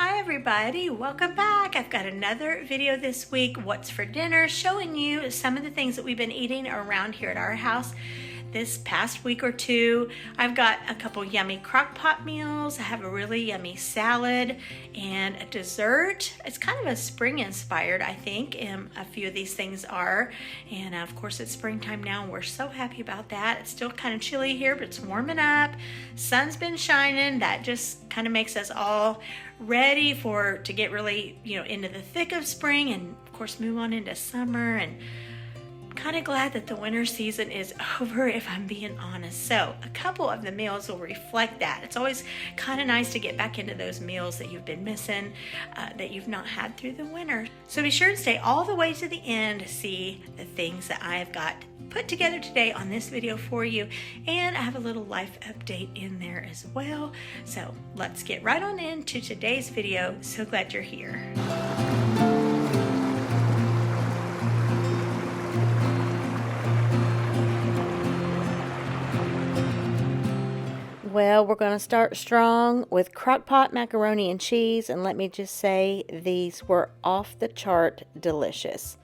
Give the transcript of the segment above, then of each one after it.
Hi everybody, welcome back. I've got another video this week, what's for dinner, showing you some of the things that we've been eating around here at our house this past week or two. I've got a couple yummy crock pot meals. I have a really yummy salad and a dessert. It's kind of a spring inspired, I think, and a few of these things are. And of course it's springtime now and we're so happy about that. It's still kind of chilly here, but it's warming up. Sun's been shining. That just kind of makes us all ready to get really, into the thick of spring and of course move on into summer. And kind of glad that the winter season is over, if I'm being honest. So a couple of the meals will reflect that. It's always kind of nice to get back into those meals that you've been missing, that you've not had through the winter. So be sure to stay all the way to the end to see the things that I've got put together today on this video for you. And I have a little life update in there as well. So let's get right on into today's video. So glad you're here. Well, we're going to start strong with Crockpot macaroni and cheese, and let me just say these were off the chart delicious.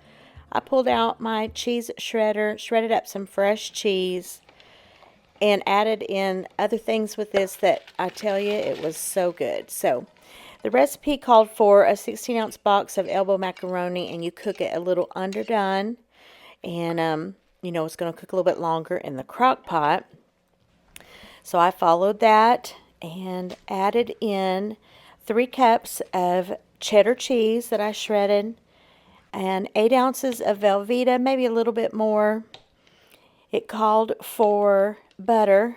I pulled out my cheese shredder, shredded up some fresh cheese, and added in other things with this that I tell you, it was so good. So the recipe called for a 16-ounce box of elbow macaroni, and you cook it a little underdone, and it's going to cook a little bit longer in the crock pot. So I followed that and added in 3 cups of cheddar cheese that I shredded and 8 ounces of Velveeta, maybe a little bit more. It called for butter,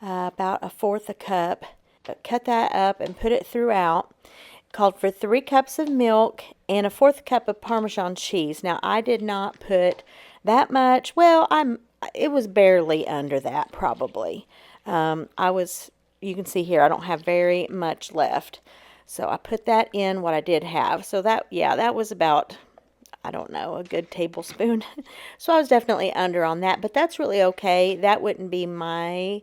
about 1/4 a cup. But cut that up and put it throughout. It called for 3 cups of milk and 1/4 cup of Parmesan cheese. Now I did not put that much. Well, it was barely under that probably. You can see here, I don't have very much left. So I put that in what I did have. So that was about, I don't know, a good tablespoon. So I was definitely under on that, but that's really okay. That wouldn't be my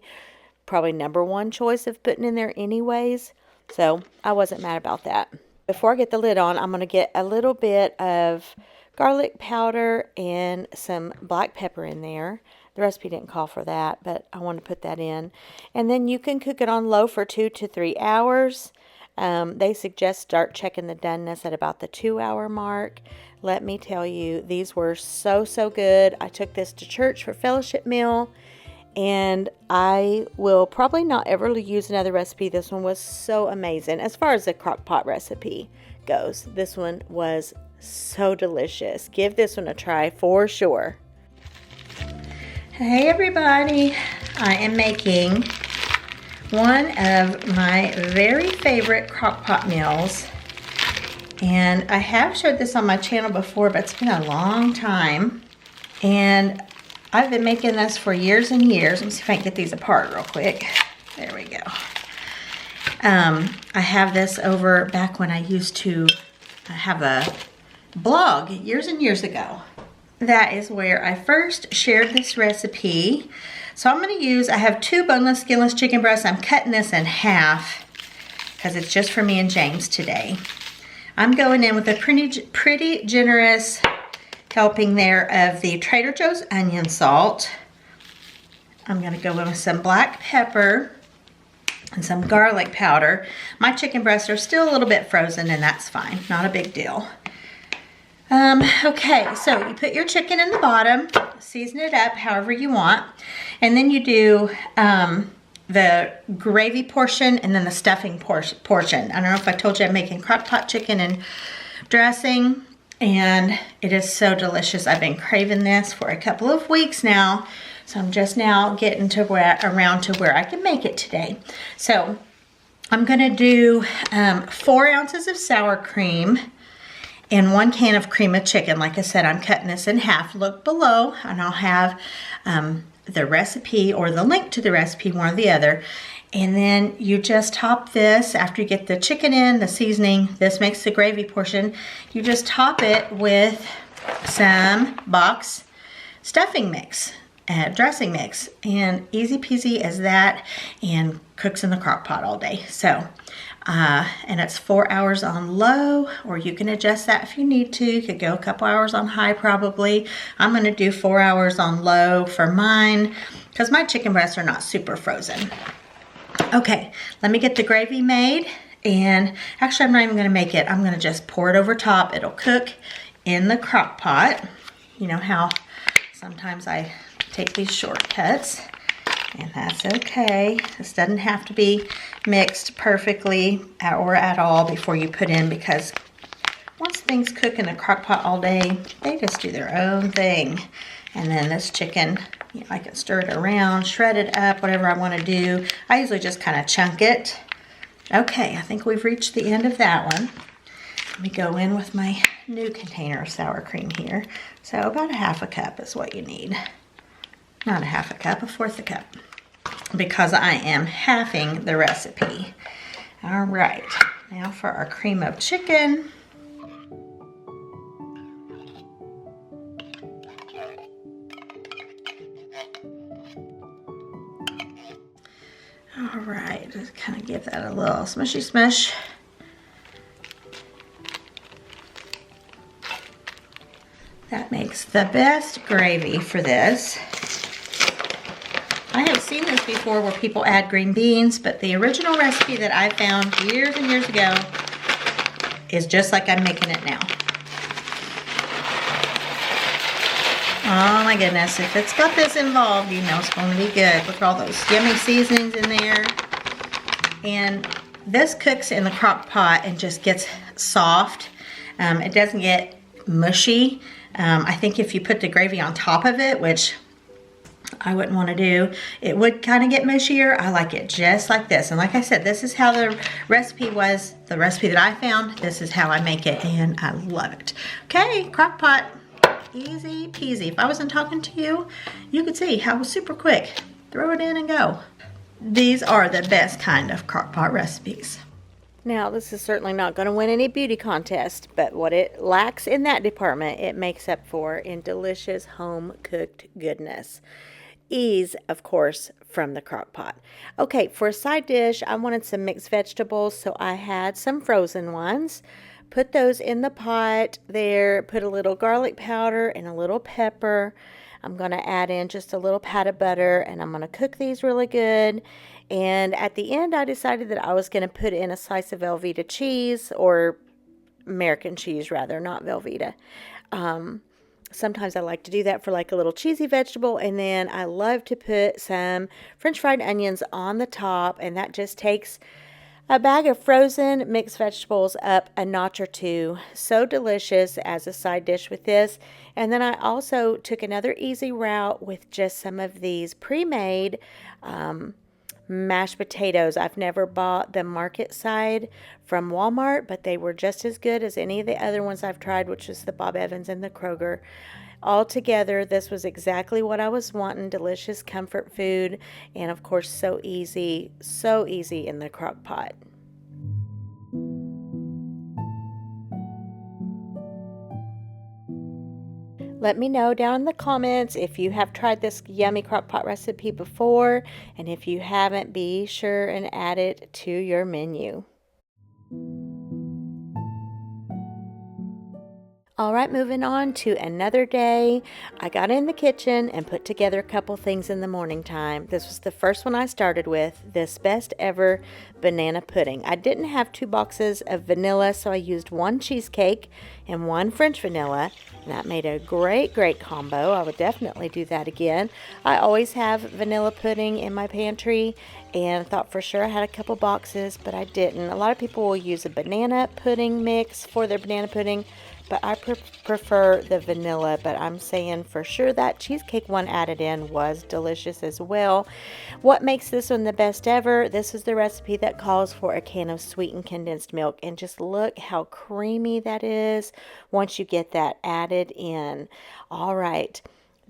probably #1 choice of putting in there anyways. So I wasn't mad about that. Before I get the lid on, I'm going to get a little bit of garlic powder and some black pepper in there. The recipe didn't call for that, but I want to put that in. And then you can cook it on low for 2 to 3 hours. They suggest start checking the doneness at about the 2-hour mark. Let me tell you, these were so good. I took this to church for fellowship meal, and I will probably not ever use another recipe. This one was so amazing. As far as the crock pot recipe goes, this one was so delicious. Give this one a try for sure. Hey everybody, I am making one of my very favorite crock pot meals, and I have showed this on my channel before, but it's been a long time, and I've been making this for years and years. Let me see if I can get these apart real quick. There we go. I have this over back when I used to have a blog years and years ago. That is where I first shared this recipe. So I'm going to use, I have 2 boneless, skinless chicken breasts. I'm cutting this in half because it's just for me and James today. I'm going in with a pretty generous helping there of the Trader Joe's onion salt. I'm going to go in with some black pepper and some garlic powder. My chicken breasts are still a little bit frozen, and that's fine. Not a big deal. Okay, so you put your chicken in the bottom, season it up however you want, and then you do the gravy portion and then the stuffing portion. I don't know if I told you I'm making crock pot chicken and dressing, and it is so delicious. I've been craving this for a couple of weeks now, so I'm just now getting to around to where I can make it today. So I'm going to do 4 ounces of sour cream and 1 can of cream of chicken. Like I said, I'm cutting this in half. Look below, and I'll have the recipe or the link to the recipe, one or the other. And then you just top this after you get the chicken in, the seasoning. This makes the gravy portion. You just top it with some box stuffing mix, dressing mix, and easy peasy as that, and cooks in the crock pot all day. So and it's 4 hours on low, or you can adjust that if you need to. You could go a couple hours on high probably. I'm going to do 4 hours on low for mine because my chicken breasts are not super frozen. Okay, let me get the gravy made, and actually I'm not even going to make it. I'm going to just pour it over top. It'll cook in the crock pot. You know how sometimes I take these shortcuts, and that's okay. This doesn't have to be mixed perfectly or at all before you put in, because once things cook in the crock pot all day, they just do their own thing. And then this chicken, you know, I can stir it around, shred it up, whatever I want to do. I usually just kind of chunk it. Okay, I think we've reached the end of that one. Let me go in with my new container of sour cream here. So about a half a cup is what you need. Not a half a cup, a fourth a cup, because I am halving the recipe. All right, now for our cream of chicken. All right, just kind of give that a little smushy smush. That makes the best gravy for this. I have seen this before where people add green beans, but the original recipe that I found years and years ago is just like I'm making it now. Oh my goodness, if it's got this involved, you know it's going to be good. Look at all those yummy seasonings in there. And this cooks in the crock pot and just gets soft. It doesn't get mushy. I think if you put the gravy on top of it, which I wouldn't want to do, it would kind of get mushier. I like it just like this. And like I said, this is how the recipe was, the recipe that I found. This is how I make it, and I love it. Okay, crock pot. Easy peasy. If I wasn't talking to you, you could see how it was super quick. Throw it in and go. These are the best kind of crock pot recipes. Now, this is certainly not going to win any beauty contest, but what it lacks in that department, it makes up for in delicious home-cooked goodness. Ease, of course, from the crock pot. Okay, for a side dish, I wanted some mixed vegetables, so I had some frozen ones. Put those in the pot there, put a little garlic powder and a little pepper. I'm going to add in just a little pat of butter, and I'm going to cook these really good. And at the end, I decided that I was going to put in a slice of Velveeta cheese, or American cheese rather, not Velveeta. Sometimes I like to do that for like a little cheesy vegetable, and then I love to put some French fried onions on the top, and that just takes a bag of frozen mixed vegetables up a notch or two. So delicious as a side dish with this. And then I also took another easy route with just some of these pre-made mashed potatoes. I've never bought the market side from Walmart, but they were just as good as any of the other ones I've tried, which is the Bob Evans and the Kroger. Altogether, this was exactly what I was wanting. Delicious comfort food, and of course so easy in the crock pot. Let me know down in the comments if you have tried this yummy crock pot recipe before, and if you haven't, be sure and add it to your menu. All right, moving on to another day. I got in the kitchen and put together a couple things in the morning time. This was the first one I started with, this best ever banana pudding. I didn't have 2 boxes of vanilla, so I used 1 cheesecake and 1 French vanilla. And that made a great combo. I would definitely do that again. I always have vanilla pudding in my pantry, and thought for sure I had a couple boxes, but I didn't. A lot of people will use a banana pudding mix for their banana pudding, but I prefer the vanilla. But I'm saying for sure that cheesecake one added in was delicious as well. What makes this one the best ever? This is the recipe that calls for a can of sweetened condensed milk, and just look how creamy that is once you get that added in. All right,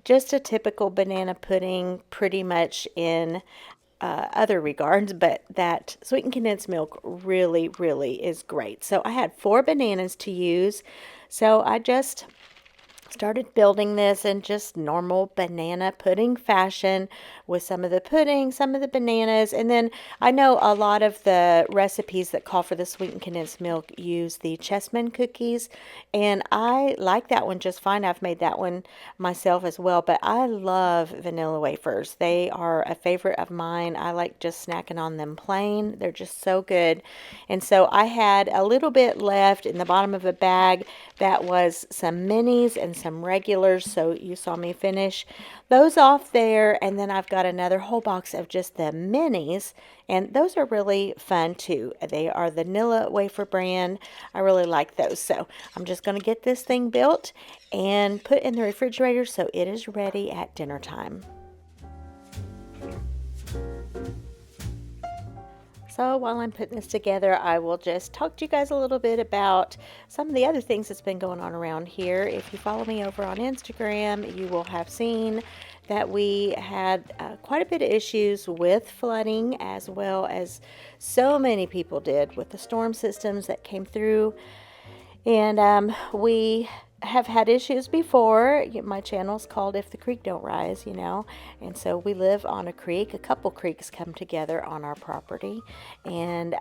just a typical banana pudding pretty much in other regards, but that sweetened condensed milk really is great. So I had 4 bananas to use, so I just started building this in just normal banana pudding fashion with some of the pudding, some of the bananas, and then I know a lot of the recipes that call for the sweetened condensed milk use the chessmen cookies, and I like that one just fine. I've made that one myself as well, but I love vanilla wafers. They are a favorite of mine. I like just snacking on them plain. They're just so good. And so I had a little bit left in the bottom of a bag that was some minis and some regulars. So you saw me finish those off there. And then I've got another whole box of just the minis. And those are really fun too. They are the Nilla wafer brand. I really like those. So I'm just going to get this thing built and put in the refrigerator so it is ready at dinner time. So while I'm putting this together, I will just talk to you guys a little bit about some of the other things that's been going on around here. If you follow me over on Instagram, you will have seen that we had quite a bit of issues with flooding, as well as so many people did with the storm systems that came through. And we have had issues before. My channel's called If the Creek Don't Rise, and so we live on a creek. A couple creeks come together on our property, and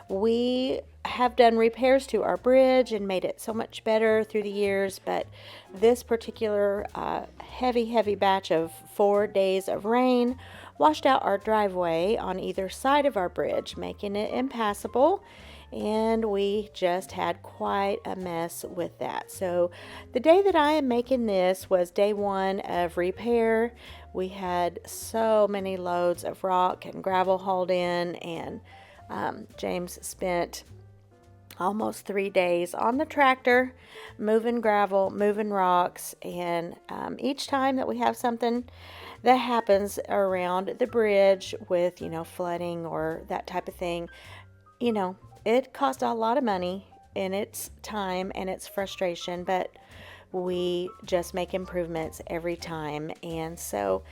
we have done repairs to our bridge and made it so much better through the years, but this particular heavy batch of 4 days of rain washed out our driveway on either side of our bridge, making it impassable. And we just had quite a mess with that. So the day that I am making this was day one of repair. We had so many loads of rock and gravel hauled in, and James spent almost 3 days on the tractor moving gravel, moving rocks, and each time that we have something that happens around the bridge with flooding or that type of thing, it cost a lot of money and its time and its frustration, but we just make improvements every time. And so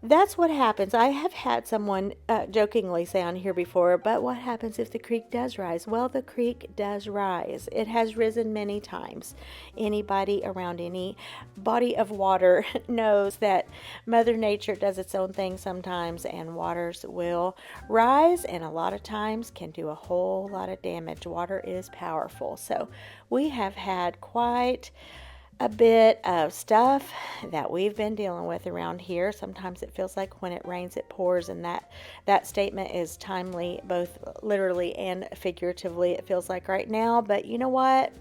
that's what happens. I have had someone jokingly say on here before, but what happens if the creek does rise? Well, the creek does rise. It has risen many times. Anybody around any body of water knows that Mother Nature does its own thing sometimes, and waters will rise, and a lot of times can do a whole lot of damage. Water is powerful. So we have had quite a bit of stuff that we've been dealing with around here. Sometimes it feels like when it rains it pours, and that statement is timely both literally and figuratively, it feels like right now. But you know what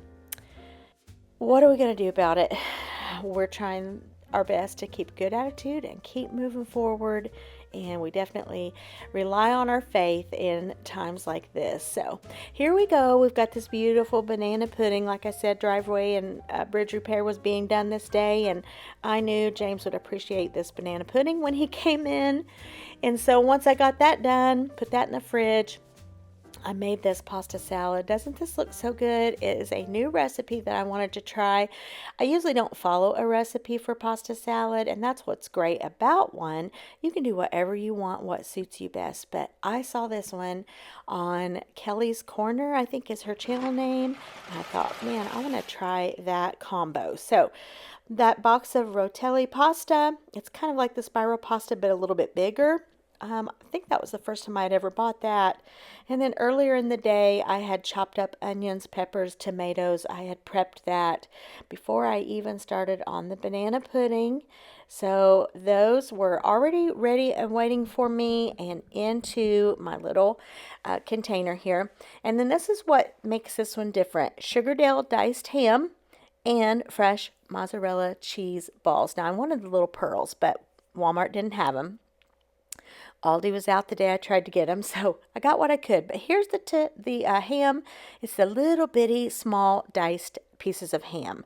are we going to do about it? We're trying our best to keep a good attitude and keep moving forward, and we definitely rely on our faith in times like this. So here we go. We've got this beautiful banana pudding. Like I said, driveway and bridge repair was being done this day, and I knew James would appreciate this banana pudding when he came in. And so once I got that done, put that in the fridge, I made this pasta salad. Doesn't this look so good? It is a new recipe that I wanted to try. I usually don't follow a recipe for pasta salad, and that's what's great about one. You can do whatever you want, what suits you best. But I saw this one on Kelly's Corner, I think is her channel name. And I thought, man, I want to try that combo. So that box of rotelli pasta, it's kind of like the spiral pasta, but a little bit bigger. I think that was the first time I'd ever bought that. And then earlier in the day, I had chopped up onions, peppers, tomatoes. I had prepped that before I even started on the banana pudding. So those were already ready and waiting for me and into my little container here. And then this is what makes this one different. Sugardale diced ham and fresh mozzarella cheese balls. Now, I wanted the little pearls, but Walmart didn't have them. Aldi was out the day I tried to get them, so I got what I could. But here's the ham. It's the little bitty, small, diced pieces of ham.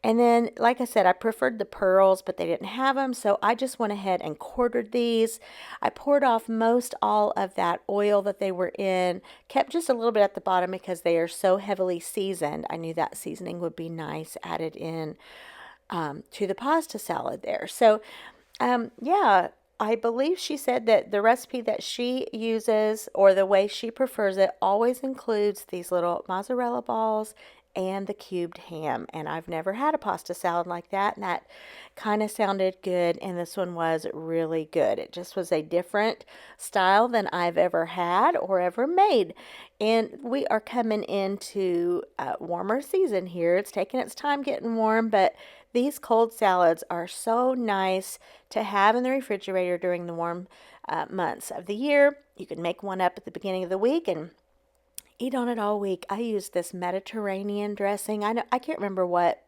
And then, like I said, I preferred the pearls, but they didn't have them, so I just went ahead and quartered these. I poured off most all of that oil that they were in, kept just a little bit at the bottom because they are so heavily seasoned. I knew that seasoning would be nice added in to the pasta salad there. So, yeah. I believe she said that the recipe that she uses, or the way she prefers it, always includes these little mozzarella balls and the cubed ham. And I've never had a pasta salad like that, and that kind of sounded good, and this one was really good. It just was a different style than I've ever had or ever made. And we are coming into warmer season here. It's taking its time getting warm, but these cold salads are so nice to have in the refrigerator during the warm months of the year. You can make one up at the beginning of the week and eat on it all week. I used this Mediterranean dressing. I can't remember what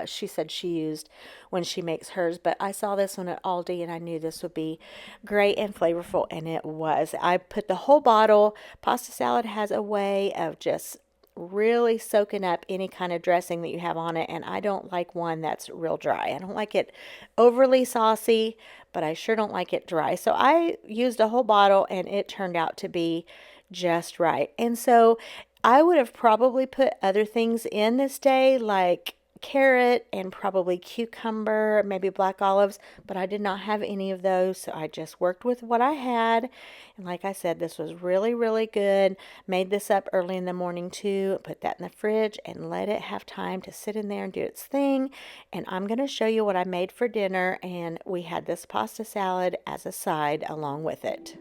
she said she used when she makes hers, but I saw this one at Aldi and I knew this would be great and flavorful, and it was. I put the whole bottle. Pasta salad has a way of just really soaking up any kind of dressing that you have on it, and I don't like one that's real dry. I don't like it overly saucy, but I sure don't like it dry. So I used a whole bottle and it turned out to be just right. And so I would have probably put other things in this day, like carrot and probably cucumber, maybe black olives, but I did not have any of those, so I just worked with what I had. And like I said, this was really, really good. Made this up early in the morning too, put that in the fridge and let it have time to sit in there and do its thing. And I'm going to show you what I made for dinner, and we had this pasta salad as a side along with it.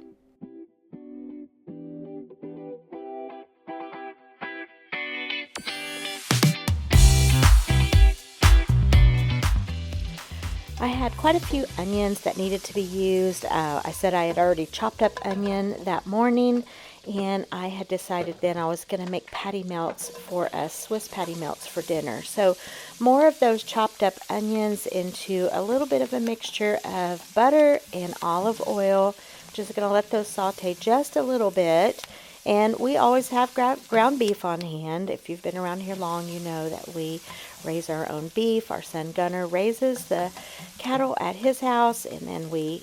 I had quite a few onions that needed to be used. I said I had already chopped up onion that morning, and I had decided then I was going to make patty melts for us, Swiss patty melts for dinner. So more of those chopped up onions into a little bit of a mixture of butter and olive oil. Just going to let those saute just a little bit. And we always have ground beef on hand. If you've been around here long, you know that we raise our own beef. Our son Gunner raises the cattle at his house, and then we,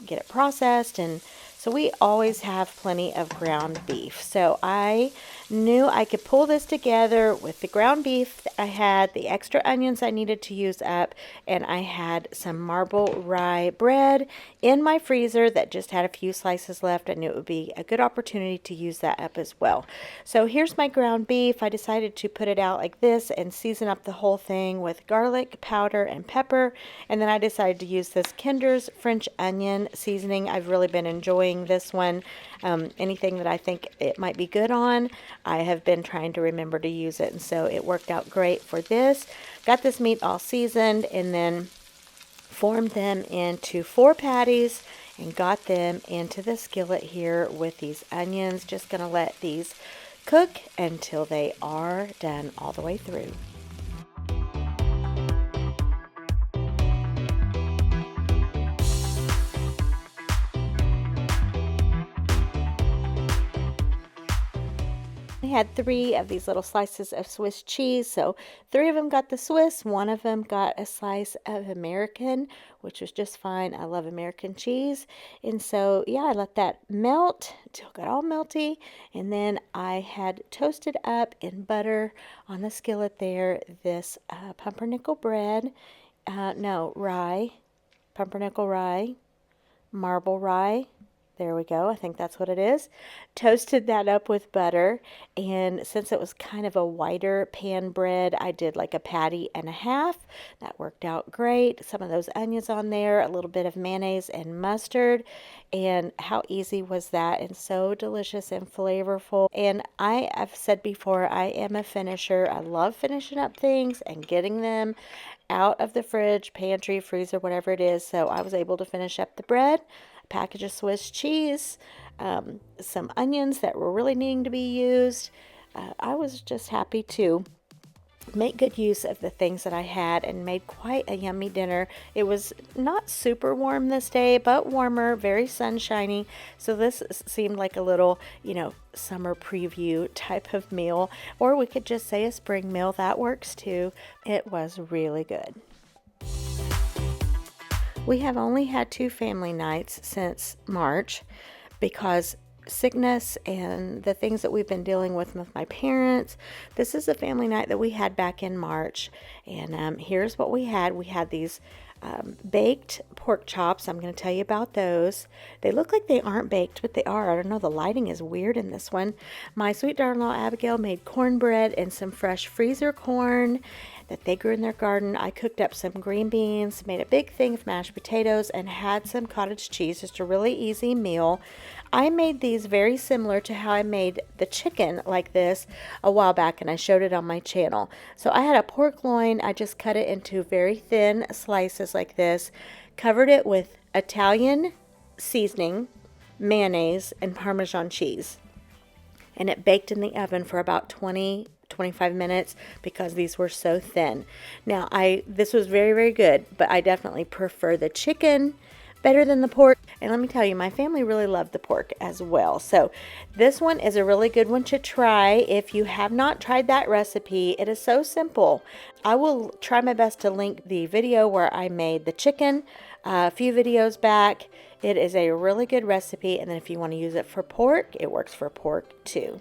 get it processed. And so we always have plenty of ground beef. So I knew I could pull this together with the ground beef I had, the extra onions I needed to use up, and I had some marble rye bread in my freezer that just had a few slices left. I knew it would be a good opportunity to use that up as well. So here's my ground beef. I decided to put it out like this and season up the whole thing with garlic powder and pepper, and then I decided to use this Kinder's French onion seasoning. I've really been enjoying this one. Anything that I think it might be good on, I have been trying to remember to use it, and so it worked out great for this. Got this meat all seasoned and then formed them into 4 patties and got them into the skillet here with these onions. Just going to let these cook until they are done all the way through. I had 3 of these little slices of Swiss cheese, so 3 of them got the Swiss, 1 of them got a slice of American, which was just fine. I love American cheese. And so, yeah, I let that melt until it got all melty, and then I had toasted up in butter on the skillet there this pumpernickel bread, rye, pumpernickel rye, marble rye. There we go. I think that's what it is. Toasted that up with butter, and since it was kind of a wider pan bread, I did like a patty and a half. That worked out great. Some of those onions on there, a little bit of mayonnaise and mustard, and how easy was that, and so delicious and flavorful. And I've said before, I am a finisher. I love finishing up things and getting them out of the fridge, pantry, freezer, whatever it is. So I was able to finish up the bread, package of Swiss cheese, some onions that were really needing to be used. I was just happy to make good use of the things that I had and made quite a yummy dinner. It was not super warm this day, but warmer, very sunshiny. So this seemed like a little, summer preview type of meal, or we could just say a spring meal. That works too. It was really good. We have only had 2 family nights since March because sickness and the things that we've been dealing with my parents. This is a family night that we had back in March, and here's what we had. We had these baked pork chops. I'm going to tell you about those. They look like they aren't baked, but they are. I don't know, the lighting is weird in this one. My sweet daughter-in-law Abigail made cornbread and some fresh freezer corn that they grew in their garden. I cooked up some green beans, made a big thing of mashed potatoes, and had some cottage cheese. Just a really easy meal. I made these very similar to how I made the chicken like this a while back, and I showed it on my channel. So I had a pork loin. I just cut it into very thin slices like this, covered it with Italian seasoning, mayonnaise, and Parmesan cheese. And it baked in the oven for about 25 minutes because these were so thin. Now, this was very, very good, but I definitely prefer the chicken better than the pork. And let me tell you, my family really loved the pork as well. So this one is a really good one to try. If you have not tried that recipe, it is so simple. I will try my best to link the video where I made the chicken a few videos back. It is a really good recipe. And then if you want to use it for pork, it works for pork too.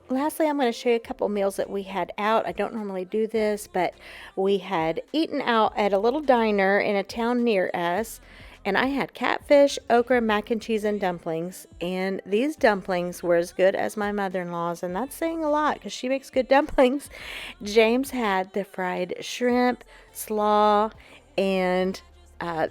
Lastly, I'm going to show you a couple meals that we had out. I don't normally do this, but we had eaten out at a little diner in a town near us, and I had catfish, okra, mac and cheese, and dumplings. And these dumplings were as good as my mother-in-law's, and that's saying a lot because she makes good dumplings. James had the fried shrimp, slaw, and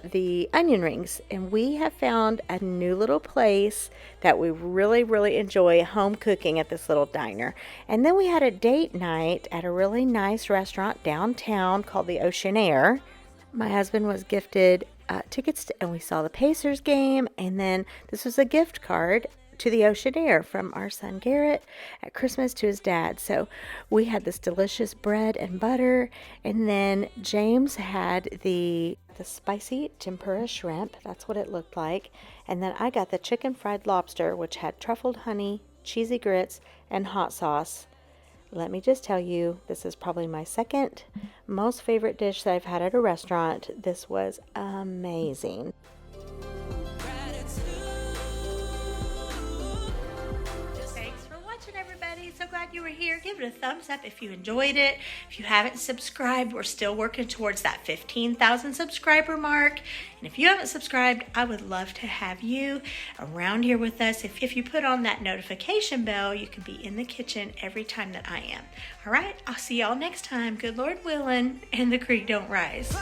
the onion rings, and we have found a new little place that we really, really enjoy home cooking at this little diner. And then we had a date night at a really nice restaurant downtown called the Ocean Air. My husband was gifted tickets and we saw the Pacers game, and then this was a gift card to the Ocean Air from our son Garrett at Christmas to his dad. So we had this delicious bread and butter, and then James had the spicy tempura shrimp. That's what it looked like. And then I got the chicken fried lobster, which had truffled honey, cheesy grits, and hot sauce. Let me just tell you, this is probably my second most favorite dish that I've had at a restaurant. This was amazing. Everybody, so glad you were here. Give it a thumbs up if you enjoyed it. If you haven't subscribed, we're still working towards that 15,000 subscriber mark. And if you haven't subscribed, I would love to have you around here with us. If you put on that notification bell, you can be in the kitchen every time that I am. All right, I'll see y'all next time. Good Lord willing, and the creek don't rise.